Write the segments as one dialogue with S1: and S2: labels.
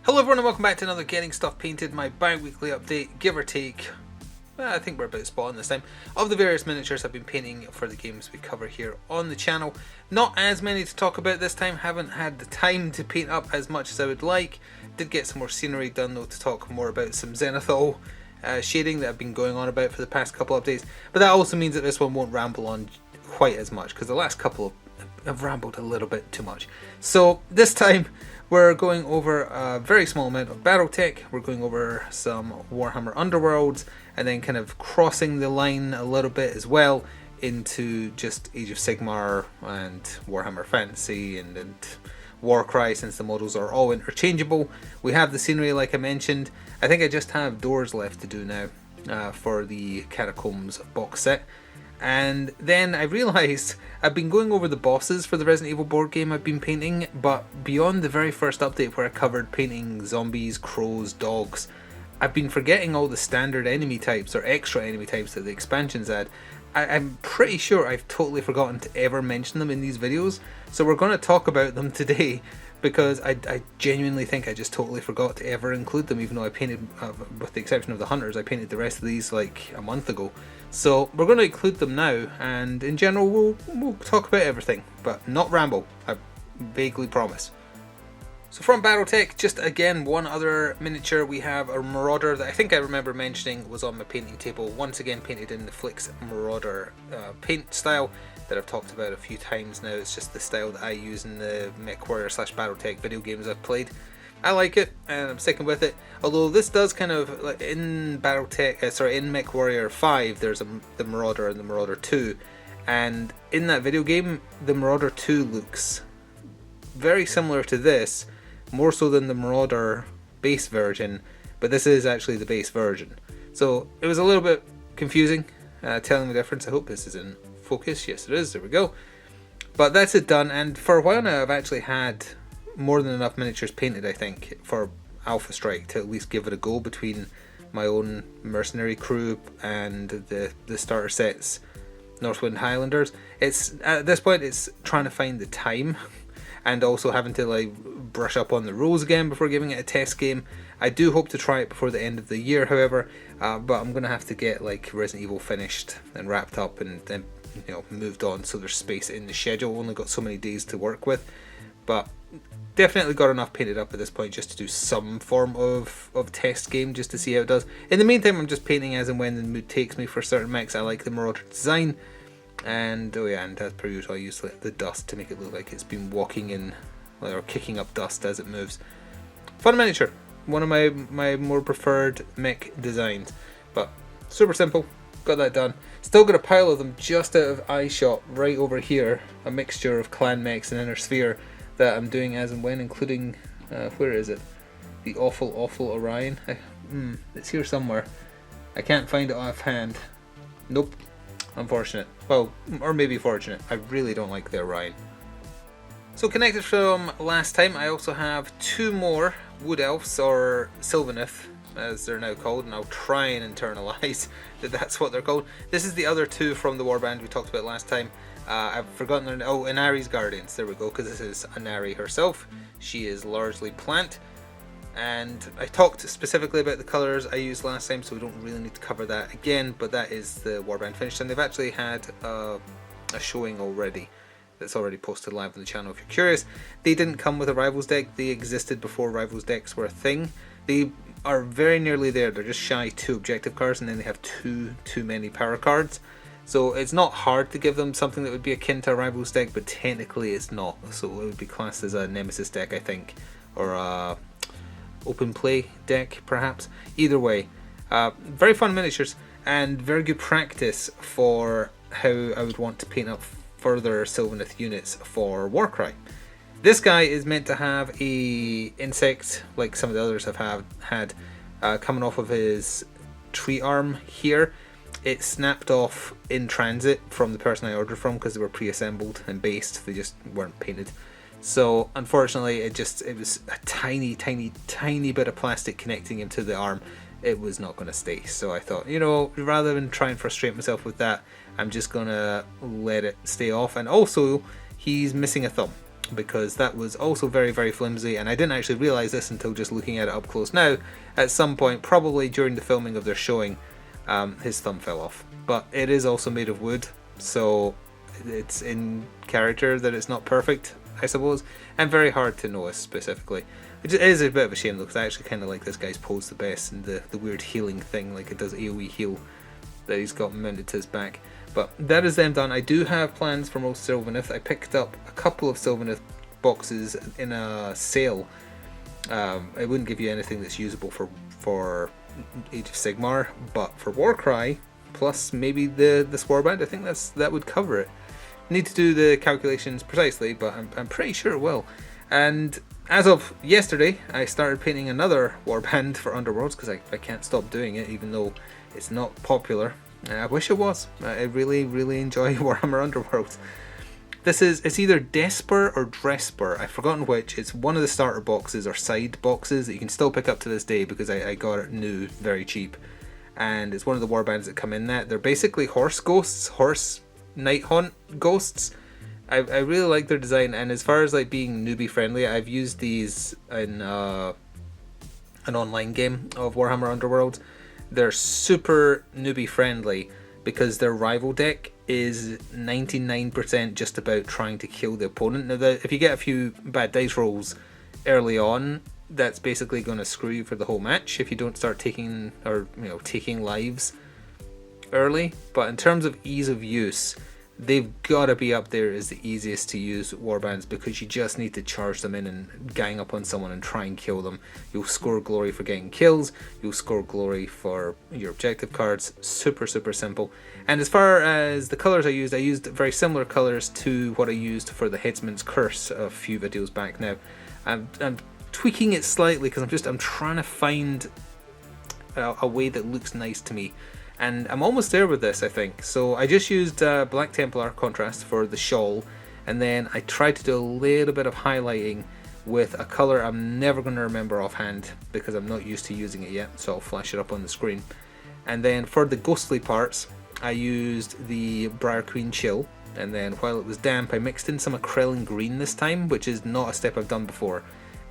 S1: Hello everyone and welcome back to another Getting Stuff Painted, my bi-weekly update, give or take, I think we're about spot on this time, of the various miniatures I've been painting for the games we cover here on the channel. Not as many to talk about this time, haven't had the time to paint up as much as I would like. Did get some more scenery done though to talk more about some zenithal shading that I've been going on about for the past couple of updates, but that also means that this one won't ramble on quite as much, because the last couple have rambled a little bit too much. So this time we're going over a very small amount of BattleTech, we're going over some Warhammer Underworlds, and then kind of crossing the line a little bit as well into just Age of Sigmar and Warhammer Fantasy and Warcry, since the models are all interchangeable. We have the scenery like I mentioned. I think I just have doors left to do now for the Catacombs box set. And then I realised I've been going over the bosses for the Resident Evil board game I've been painting, but beyond the very first update where I covered painting zombies, crows, dogs, I've been forgetting all the standard enemy types or extra enemy types that the expansions add. I'm pretty sure I've totally forgotten to ever mention them in these videos, so we're going to talk about them today, because I genuinely think I just totally forgot to ever include them, even though I painted, with the exception of the hunters, I painted the rest of these like a month ago. So we're going to include them now, and in general we'll talk about everything, but not ramble, I vaguely promise. So from BattleTech, just again one other miniature, we have a Marauder that I think I remember mentioning was on my painting table, once again painted in the Flix Marauder paint style that I've talked about a few times now. It's just the style that I use in the MechWarrior / BattleTech video games I've played. I like it and I'm sticking with it, although this does kind of, like in BattleTech, in MechWarrior 5 there's the Marauder and the Marauder 2, and in that video game the Marauder 2 looks very similar to this, more so than the Marauder base version, but this is actually the base version. So it was a little bit confusing telling the difference. I hope this is in focus. Yes it is, there we go. But that's it done, and for a while now I've actually had more than enough miniatures painted, I think, for Alpha Strike to at least give it a go between my own mercenary crew and the starter sets Northwind Highlanders. It's at this point it's trying to find the time and also having to like brush up on the rules again before giving it a test game. I do hope to try it before the end of the year, however, but I'm gonna have to get like Resident Evil finished and wrapped up and then moved on, so there's space in the schedule. Only got so many days to work with, but definitely got enough painted up at this point just to do some form of test game just to see how it does. In the meantime, I'm just painting as and when the mood takes me for certain mechs. I like the Marauder design, and and as per usual I use the dust to make it look like it's been walking in or kicking up dust as it moves. Fun miniature, one of my more preferred mech designs, but super simple. Got that done. Still got a pile of them just out of eye shot right over here, a mixture of clan mechs and inner sphere that I'm doing as and when, including where is it? The awful Orion. It's here somewhere. I can't find it offhand. Nope. Unfortunate. Well, or maybe fortunate. I really don't like the Orion. So connected from last time, I also have two more Wood Elves, or Sylvaneth as they're now called, and I'll try and internalize that that's what they're called. This is the other two from the warband we talked about last time. I've forgotten their name. Oh, Inari's Guardians. There we go, because this is Inari herself. She is largely plant. And I talked specifically about the colours I used last time, so we don't really need to cover that again, but that is the warband finished, and they've actually had a showing already that's already posted live on the channel if you're curious. They didn't come with a Rivals deck. They existed before Rivals decks were a thing. They are very nearly there. They're just shy 2 objective cards, and then they have too many power cards. So it's not hard to give them something that would be akin to a Rivals deck, but technically it's not. So it would be classed as a Nemesis deck, I think, or a open play deck perhaps. Either way, very fun miniatures and very good practice for how I would want to paint up further Sylvaneth units for Warcry. This guy is meant to have a insect like some of the others have had coming off of his tree arm here. It snapped off in transit from the person I ordered from because they were pre-assembled and based. They just weren't painted. So unfortunately it was a tiny bit of plastic connecting him to the arm. It was not going to stay. So I thought, rather than try and frustrate myself with that, I'm just going to let it stay off. And also he's missing a thumb. because that was also very, very flimsy, and I didn't actually realise this until just looking at it up close now. At some point, probably during the filming of their showing, his thumb fell off. But it is also made of wood, so it's in character that it's not perfect, I suppose, and very hard to notice specifically. Which is a bit of a shame though, because I actually kind of like this guy's pose the best, and the weird healing thing, like it does AoE heal that he's got mounted to his back. But that is them done. I do have plans for most Sylvaneth. I picked up a couple of Sylvaneth boxes in a sale. I wouldn't give you anything that's usable for Age of Sigmar, but for Warcry, plus maybe this warband, I think that would cover it. Need to do the calculations precisely, but I'm pretty sure it will. And as of yesterday, I started painting another warband for Underworlds, because I can't stop doing it, even though it's not popular. I wish it was. I really, really enjoy Warhammer Underworlds. It's either Desper or Dresper. I've forgotten which. It's one of the starter boxes or side boxes that you can still pick up to this day, because I got it new, very cheap. And it's one of the warbands that come in that. They're basically horse ghosts, horse night hunt ghosts. I really like their design, and as far as like being newbie friendly, I've used these in an online game of Warhammer Underworlds. They're super newbie friendly because their rival deck is 99% just about trying to kill the opponent. Now, if you get a few bad dice rolls early on, that's basically going to screw you for the whole match if you don't start taking lives early. But in terms of ease of use, they've got to be up there as the easiest to use warbands, because you just need to charge them in and gang up on someone and try and kill them. You'll score glory for getting kills, you'll score glory for your objective cards. Super, super simple. And as far as the colours I used very similar colours to what I used for the Headsman's Curse a few videos back now. I'm tweaking it slightly because I'm trying to find a way that looks nice to me. And I'm almost there with this, I think. So I just used Black Templar contrast for the shawl, and then I tried to do a little bit of highlighting with a colour I'm never going to remember offhand because I'm not used to using it yet, so I'll flash it up on the screen. And then for the ghostly parts, I used the Briar Queen Chill, and then while it was damp, I mixed in some Acrylon Green this time, which is not a step I've done before,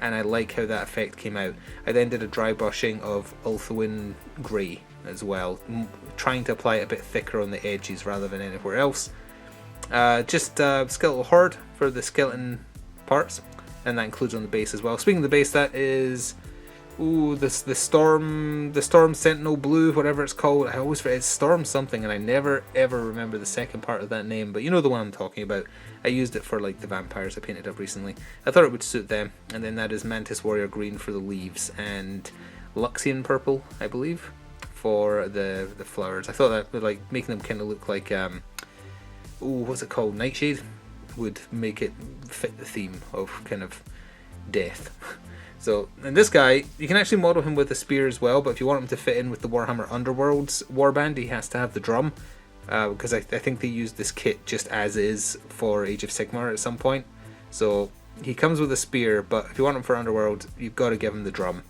S1: and I like how that effect came out. I then did a dry brushing of Ulthuan Grey as well, trying to apply it a bit thicker on the edges rather than anywhere else. Just Skeletal Horde for the skeleton parts, and that includes on the base as well. Speaking of the base, that is the Storm Sentinel Blue, whatever it's called. I always forget, it's Storm something, and I never ever remember the second part of that name, but you know the one I'm talking about. I used it for like the vampires I painted up recently. I thought it would suit them. And then that is Mantis Warrior Green for the leaves, and Luxian Purple, I believe, for the flowers. I thought that would like making them kind of look like what's it called, Nightshade, would make it fit the theme of kind of death. So, and this guy, you can actually model him with a spear as well, but if you want him to fit in with the Warhammer Underworlds warband, he has to have the drum, because I think they used this kit just as is for Age of Sigmar at some point. So he comes with a spear, but if you want him for Underworld, you've got to give him the drum.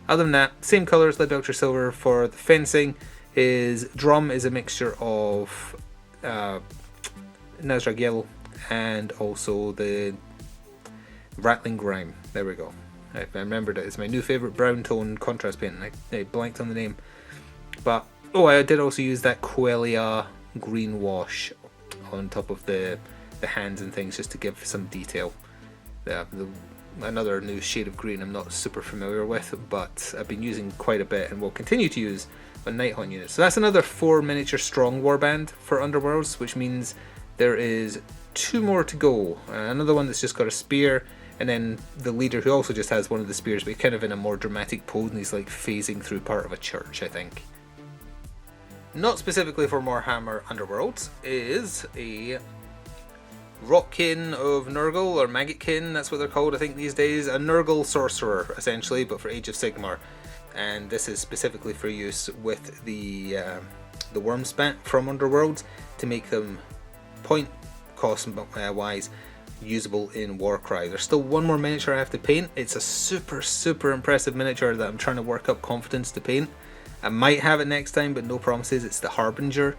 S1: Other than that, same colours, Lead Belcher Silver for the fencing. His drum is a mixture of Nazrag Yellow and also the Rattling Grime. There we go. I remembered it. It's my new favourite brown tone contrast paint, and I blanked on the name. But, I did also use that Quelia green wash on top of the hands and things, just to give some detail. Another new shade of green I'm not super familiar with, but I've been using quite a bit and will continue to use on Night Hunt units. So that's another 4 miniature strong warband for Underworlds, which means there is 2 more to go. Another one that's just got a spear, and then the leader who also just has one of the spears, but kind of in a more dramatic pose, and he's like phasing through part of a church, I think. Not specifically for Warhammer Underworlds, is a Rockkin of Nurgle, or Maggotkin, that's what they're called I think these days. A Nurgle sorcerer, essentially, but for Age of Sigmar. And this is specifically for use with the Wormspat from Underworlds, to make them point cost wise usable in Warcry. There's still one more miniature I have to paint. It's a super, super impressive miniature that I'm trying to work up confidence to paint. I might have it next time, but no promises. It's the Harbinger.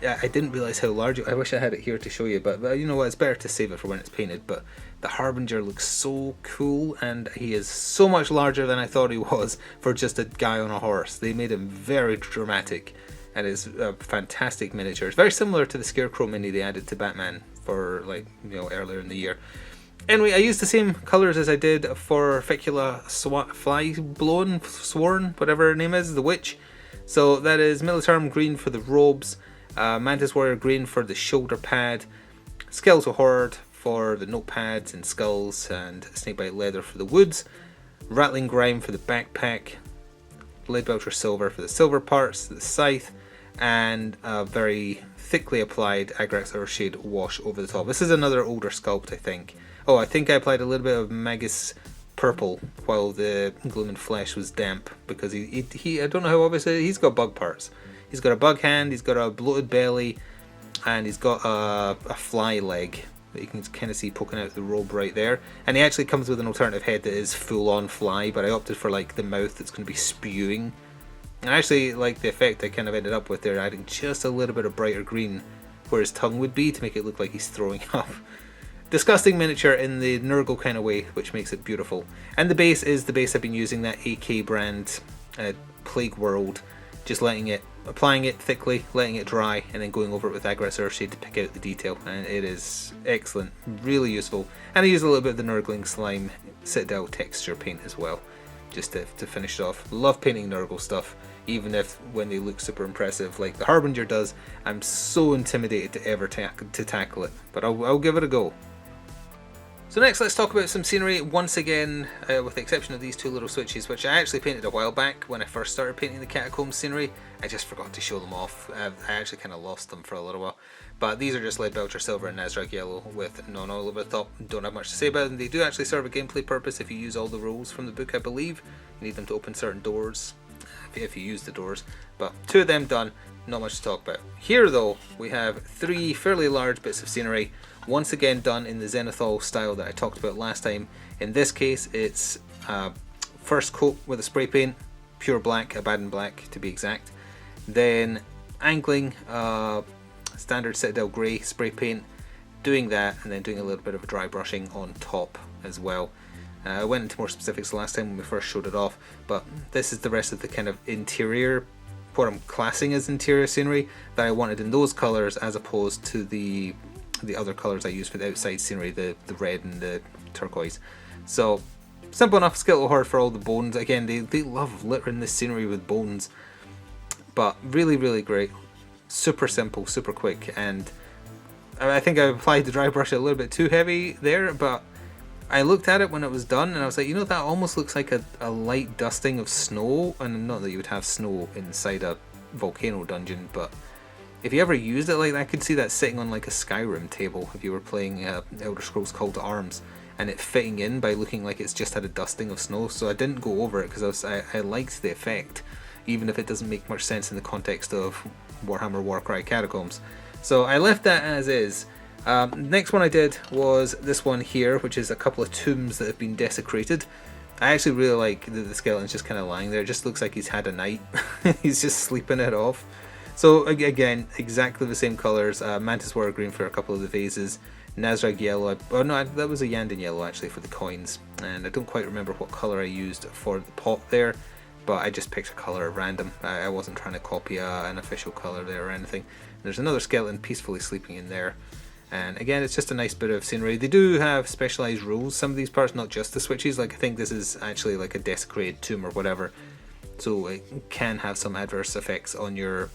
S1: I didn't realise how large I wish I had it here to show you, but you know what, it's better to save it for when it's painted. But the Harbinger looks so cool, and he is so much larger than I thought he was for just a guy on a horse. They made him very dramatic, and it's a fantastic miniature. It's very similar to the Scarecrow mini they added to Batman for, like, you know, earlier in the year. Anyway, I used the same colours as I did for Ficula Flyblown, Sworn, whatever her name is, the witch. So that is Militarum green for the robes, Mantis Warrior green for the shoulder pad, Skeletal Horde for the notepads and skulls, and Snakebite Leather for the woods, Rattling Grime for the backpack, Leadbelcher Silver for the silver parts, the scythe, and a very thickly applied Agrax Earthshade wash over the top. This is another older sculpt, I think. Oh, I think I applied a little bit of Magus Purple while the Gloom and Flesh was damp, because he I don't know how obvious it is, he's got bug parts. He's got a bug hand, he's got a bloated belly, and he's got a fly leg that you can kind of see poking out the robe right there. And he actually comes with an alternative head that is full on fly, but I opted for like the mouth that's going to be spewing. And I actually like the effect I kind of ended up with there, adding just a little bit of brighter green where his tongue would be to make it look like he's throwing up. Disgusting miniature in the Nurgle kind of way, which makes it beautiful. And the base is the base I've been using, that AK brand Plague World, just applying it thickly, letting it dry, and then going over it with Agrax Earthshade to pick out the detail. And it is excellent, really useful. And I use a little bit of the Nurgling Slime Citadel texture paint as well, just to finish it off. Love painting Nurgle stuff, even if when they look super impressive like the Harbinger does, I'm so intimidated to ever to tackle it. But I'll give it a go. So next, let's talk about some scenery, once again, with the exception of these two little switches, which I actually painted a while back when I first started painting the Catacomb scenery. I just forgot to show them off. I actually kind of lost them for a little while. But these are just Leadbelcher Silver and Nazrag Yellow with non-oil over the top. Don't have much to say about them. They do actually serve a gameplay purpose if you use all the rules from the book, I believe. You need them to open certain doors, if you use the doors. But two of them done, not much to talk about. Here though, we have three fairly large bits of scenery, once again done in the Zenithal style that I talked about last time. In this case, it's first coat with a spray paint, pure black, Abaddon black to be exact. Then angling, standard Citadel grey spray paint, doing that, and then doing a little bit of a dry brushing on top as well. I went into more specifics last time when we first showed it off, but this is the rest of the kind of interior, what I'm classing as interior scenery, that I wanted in those colours as opposed to the other colours I used for the outside scenery, the red and the turquoise. So simple enough. Skeletal Horde for all the bones. Again, they love littering this scenery with bones, but really, really great. Super simple, super quick, and I think I applied the dry brush a little bit too heavy there, but I looked at it when it was done and I was like, you know, that almost looks like a light dusting of snow. And not that you would have snow inside a volcano dungeon, but if you ever used it like that, I could see that sitting on like a Skyrim table if you were playing Elder Scrolls Call to Arms, and it fitting in by looking like it's just had a dusting of snow. So I didn't go over it because I liked the effect, even if it doesn't make much sense in the context of Warhammer Warcry Catacombs. So I left that as is. Next one I did was this one here, which is a couple of tombs that have been desecrated. I actually really like the skeleton's just kind of lying there. It just looks like he's had a night. He's just sleeping it off. So again, exactly the same colours. Mantis Warrior green for a couple of the vases, Nazrag yellow. Oh no, that was a Yandin yellow actually for the coins. And I don't quite remember what colour I used for the pot there, but I just picked a colour at random. I wasn't trying to copy an official colour there or anything. There's another skeleton peacefully sleeping in there. And again, it's just a nice bit of scenery. They do have specialised rules, some of these parts, not just the switches. Like I think this is actually like a desecrated tomb or whatever, so it can have some adverse effects on your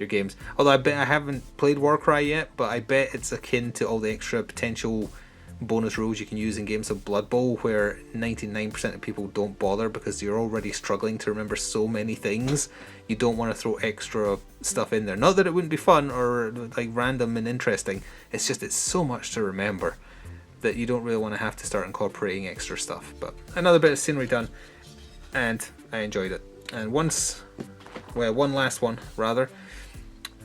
S1: games. Although I bet I haven't played Warcry yet, but I bet it's akin to all the extra potential bonus rules you can use in games of Blood Bowl, where 99% of people don't bother because you're already struggling to remember so many things. You don't want to throw extra stuff in there. Not that it wouldn't be fun or like random and interesting, it's just it's so much to remember that you don't really want to have to start incorporating extra stuff. But another bit of scenery done, and I enjoyed it. And one last one rather.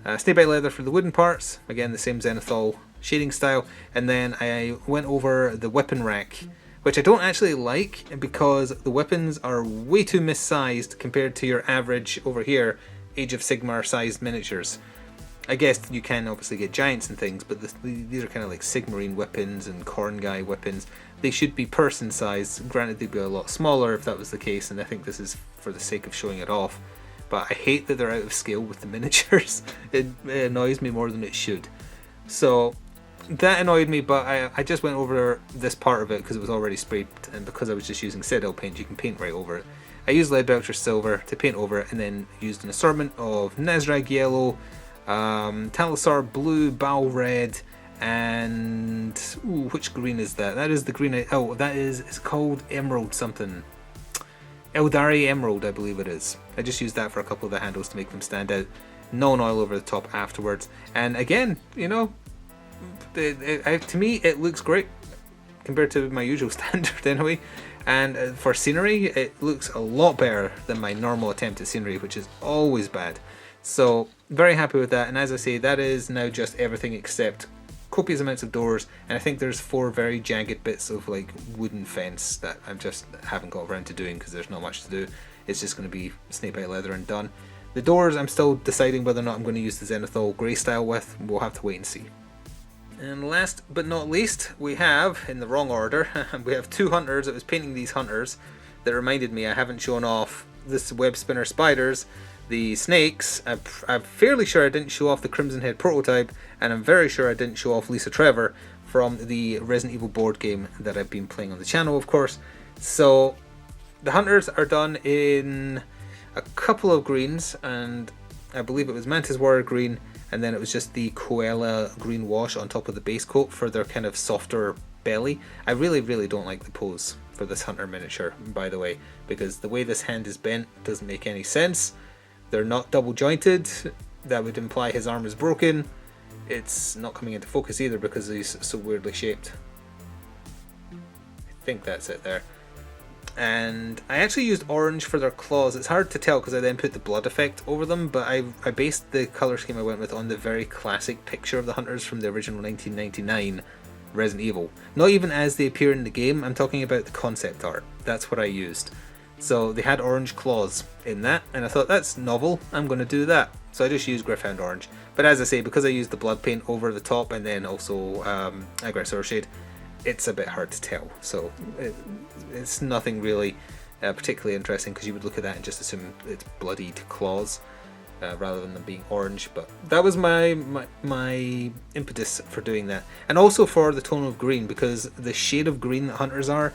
S1: Snakebite Leather for the wooden parts, again the same Zenithal shading style, and then I went over the weapon rack, which I don't actually like because the weapons are way too missized compared to your average over here Age of Sigmar sized miniatures. I guess you can obviously get giants and things, but these are kind of like Sigmarine weapons and Corn Guy weapons. They should be person sized. Granted, they'd be a lot smaller if that was the case, and I think this is for the sake of showing it off. But I hate that they're out of scale with the miniatures. It annoys me more than it should. So that annoyed me, but I just went over this part of it because it was already sprayed, and because I was just using Citadel paint, you can paint right over it. I used Leadbelcher Silver to paint over it, and then used an assortment of Nazrag Yellow, Talisar Blue, Bal Red, and which green is that? That is the green. It's called Emerald something. Eldari Emerald, I believe it is. I just used that for a couple of the handles to make them stand out. Non-oil over the top afterwards, and again, you know, to me it looks great compared to my usual standard anyway. And for scenery, it looks a lot better than my normal attempt at scenery, which is always bad. So very happy with that. And as I say, that is now just everything except copious amounts of doors, and I think there's 4 very jagged bits of like wooden fence that I just haven't got around to doing because there's not much to do. It's just going to be snakebite leather and done. The doors, I'm still deciding whether or not I'm going to use the Zenithal grey style with. We'll have to wait and see. And last but not least, we have, in the wrong order, we have 2 hunters. I was painting these hunters that reminded me I haven't shown off this web spinner spiders, the snakes. I'm fairly sure I didn't show off the Crimson Head prototype, and I'm very sure I didn't show off Lisa Trevor from the Resident Evil board game that I've been playing on the channel, of course. So the hunters are done in a couple of greens, and I believe it was Mantis Warrior green, and then it was just the Koala green wash on top of the base coat for their kind of softer belly. I really don't like the pose for this hunter miniature, by the way, because the way this hand is bent doesn't make any sense. They're not double jointed. That would imply his arm is broken. It's not coming into focus either because he's so weirdly shaped. I think that's it there. And I actually used orange for their claws. It's hard to tell because I then put the blood effect over them, but I based the colour scheme I went with on the very classic picture of the hunters from the original 1999 Resident Evil. Not even as they appear in the game, I'm talking about the concept art. That's what I used. So they had orange claws in that, and I thought that's novel, I'm going to do that. So I just used Gryph-hound orange. But as I say, because I used the blood paint over the top and then also Aggressor Shade, it's a bit hard to tell. So it's nothing really particularly interesting, because you would look at that and just assume it's bloodied claws rather than them being orange. But that was my impetus for doing that. And also for the tone of green, because the shade of green that hunters are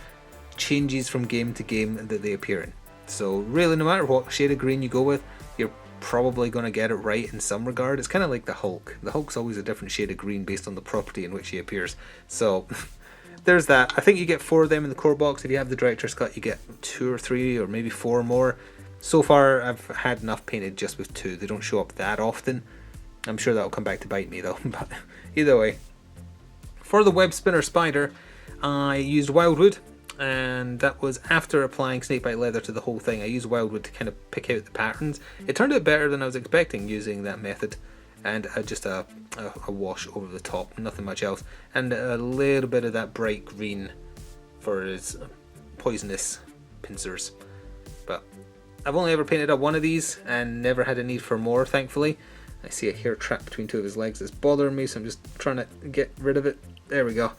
S1: changes from game to game that they appear in. So really, no matter what shade of green you go with, you're probably going to get it right in some regard. It's kind of like the Hulk. The Hulk's always a different shade of green based on the property in which he appears. So there's that. I think you get 4 of them in the core box. If you have the director's cut, you get 2 or 3 or maybe 4 more. So far I've had enough painted just with 2. They don't show up that often. I'm sure that'll come back to bite me though. But either way, for the web spinner spider, I used Wildwood, and that was after applying snakebite leather to the whole thing. I used Wildwood to kind of pick out the patterns. It turned out better than I was expecting using that method, and just a wash over the top, nothing much else, and a little bit of that bright green for his poisonous pincers. But I've only ever painted up 1 of these and never had a need for more, thankfully. I see a hair trapped between 2 of his legs that's bothering me, so I'm just trying to get rid of it. There we go.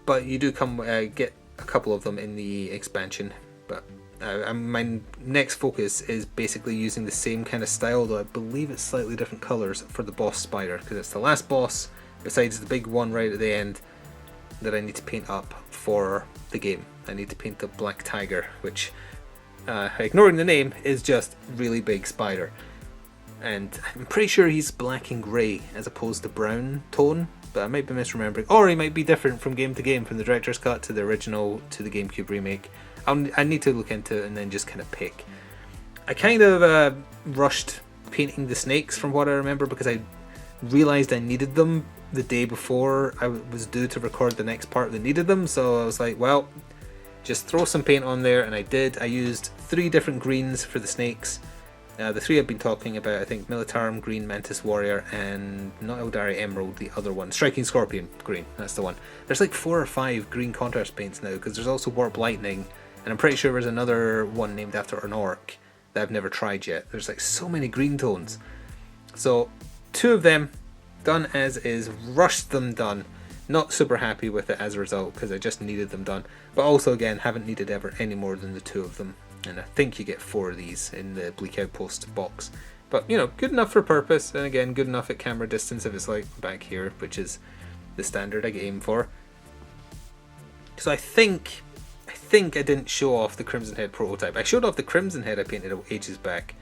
S1: But you do get a couple of them in the expansion. But my next focus is basically using the same kind of style, though I believe it's slightly different colours, for the boss spider, because it's the last boss, besides the big one right at the end, that I need to paint up for the game. I need to paint the Black Tiger, which, ignoring the name, is just really big spider. And I'm pretty sure he's black and grey as opposed to brown tone, but I might be misremembering. Or he might be different from game to game, from the director's cut to the original to the GameCube remake. I need to look into it and then just kind of pick. I kind of rushed painting the snakes from what I remember, because I realised I needed them the day before I was due to record the next part that needed them. So I was like, well, just throw some paint on there, and I did. I used 3 different greens for the snakes. The 3 I've been talking about, I think Militarum Green, Mantis Warrior, and not Eldari Emerald, the other one, Striking Scorpion Green, that's the one. There's like 4 or 5 green contrast paints now, because there's also Warp Lightning, and I'm pretty sure there's another one named after an orc that I've never tried yet. There's like so many green tones. So 2 of them done as is, rushed them done. Not super happy with it as a result because I just needed them done. But also again, haven't needed ever any more than the 2 of them. And I think you get 4 of these in the Bleak Outpost box. But you know, good enough for purpose, and again, good enough at camera distance if it's like back here, which is the standard I aim for. So I think I didn't show off the Crimson Head prototype. I showed off the Crimson Head I painted ages back.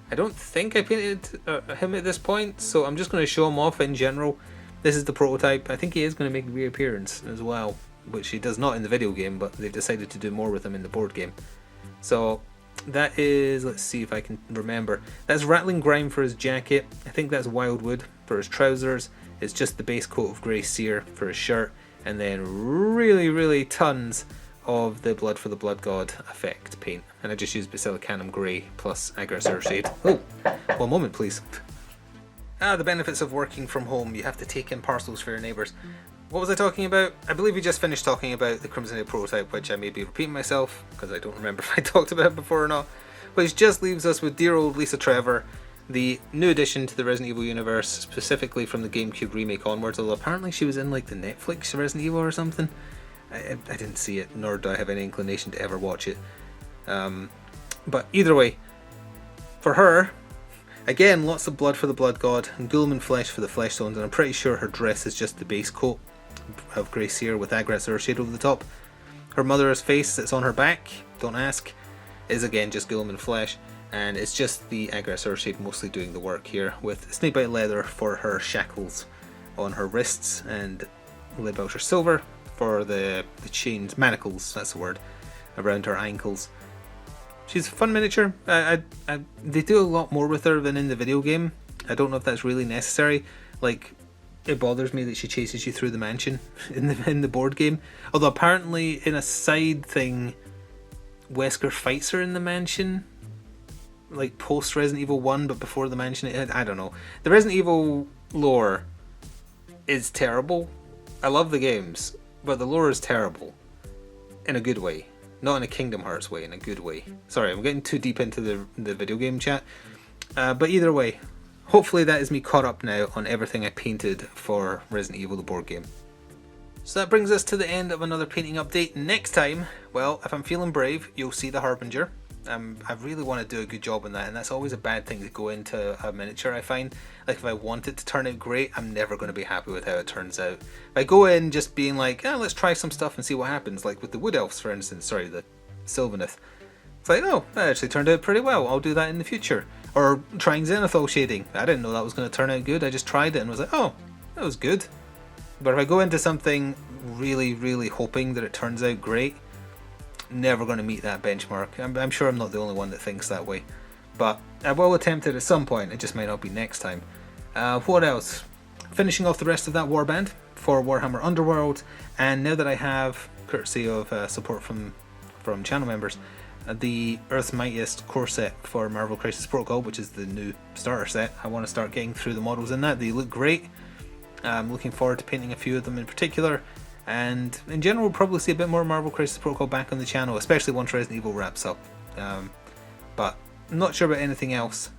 S1: I don't think I painted him at this point, so I'm just going to show him off in general. This is the prototype. I think he is going to make a reappearance as well, which he does not in the video game, but they've decided to do more with him in the board game. So that is, let's see if I can remember. That's Rattling Grime for his jacket. I think that's Wildwood for his trousers. It's just the base coat of Grey Seer for his shirt. And then really tons of the Blood for the Blood God effect paint. And I just used Basilicanum Grey plus Aggressor Shade. Oh, 1 moment please. The benefits of working from home. You have to take in parcels for your neighbours. What was I talking about? I believe we just finished talking about the Crimson Head prototype, which I may be repeating myself because I don't remember if I talked about it before or not. Which just leaves us with dear old Lisa Trevor, the new addition to the Resident Evil universe, specifically from the GameCube remake onwards, although apparently she was in like the Netflix Resident Evil or something. I didn't see it, nor do I have any inclination to ever watch it. But either way, for her, again, lots of Blood for the Blood God, and Ghoulman Flesh for the Flesh Stones, and I'm pretty sure her dress is just the base coat of Grey Seer with Aggressor Shade over the top. Her mother's face that's on her back, don't ask, is again just Ghoulman Flesh, and it's just the Aggressor Shade mostly doing the work here, with Snakebite Leather for her shackles on her wrists, and Leadbelcher Silver for the chains, manacles, that's the word, around her ankles. She's a fun miniature. They do a lot more with her than in the video game. I don't know if that's really necessary. Like, it bothers me that she chases you through the mansion in the board game. Although apparently in a side thing, Wesker fights her in the mansion, like post Resident Evil 1, but before the mansion. I don't know. The Resident Evil lore is terrible. I love the games, but the lore is terrible in a good way. Not in a Kingdom Hearts way, in a good way. Sorry, I'm getting too deep into the video game chat. But either way, hopefully that is me caught up now on everything I painted for Resident Evil the board game. So that brings us to the end of another painting update. Next time, well, if I'm feeling brave, you'll see the Harbinger. I really want to do a good job on that, and that's always a bad thing to go into a miniature, I find. Like, if I want it to turn out great, I'm never going to be happy with how it turns out. If I go in just being like, let's try some stuff and see what happens, like with the Wood Elves, for instance, sorry, the Sylvaneth. It's like, oh, that actually turned out pretty well, I'll do that in the future. Or trying Zenithal shading. I didn't know that was going to turn out good, I just tried it and was like, oh, that was good. But if I go into something really hoping that it turns out great, never going to meet that benchmark. I'm sure I'm not the only one that thinks that way, but I will attempt it at some point. It just might not be next time. What else? Finishing off the rest of that warband for Warhammer Underworlds, and now that I have, courtesy of support from channel members, the Earth's Mightiest core set for Marvel Crisis Protocol, which is the new starter set. I want to start getting through the models in that. They look great. I'm looking forward to painting a few of them in particular. And in general, we'll probably see a bit more Marvel Crisis Protocol back on the channel, especially once Resident Evil wraps up. But I'm not sure about anything else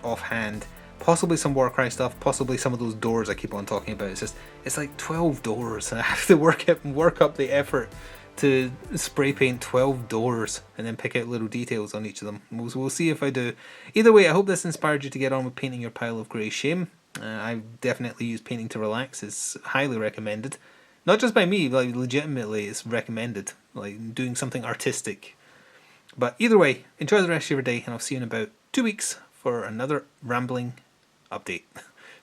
S1: offhand. Possibly some Warcry stuff, possibly some of those doors I keep on talking about. It's like 12 doors, and I have to work up the effort to spray paint 12 doors and then pick out little details on each of them. We'll see if I do. Either way, I hope this inspired you to get on with painting your pile of grey shame. I definitely use painting to relax. It's highly recommended. Not just by me, like legitimately it's recommended, like doing something artistic. But either way, enjoy the rest of your day, and I'll see you in about 2 weeks for another rambling update.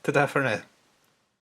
S1: Ta-ta for now.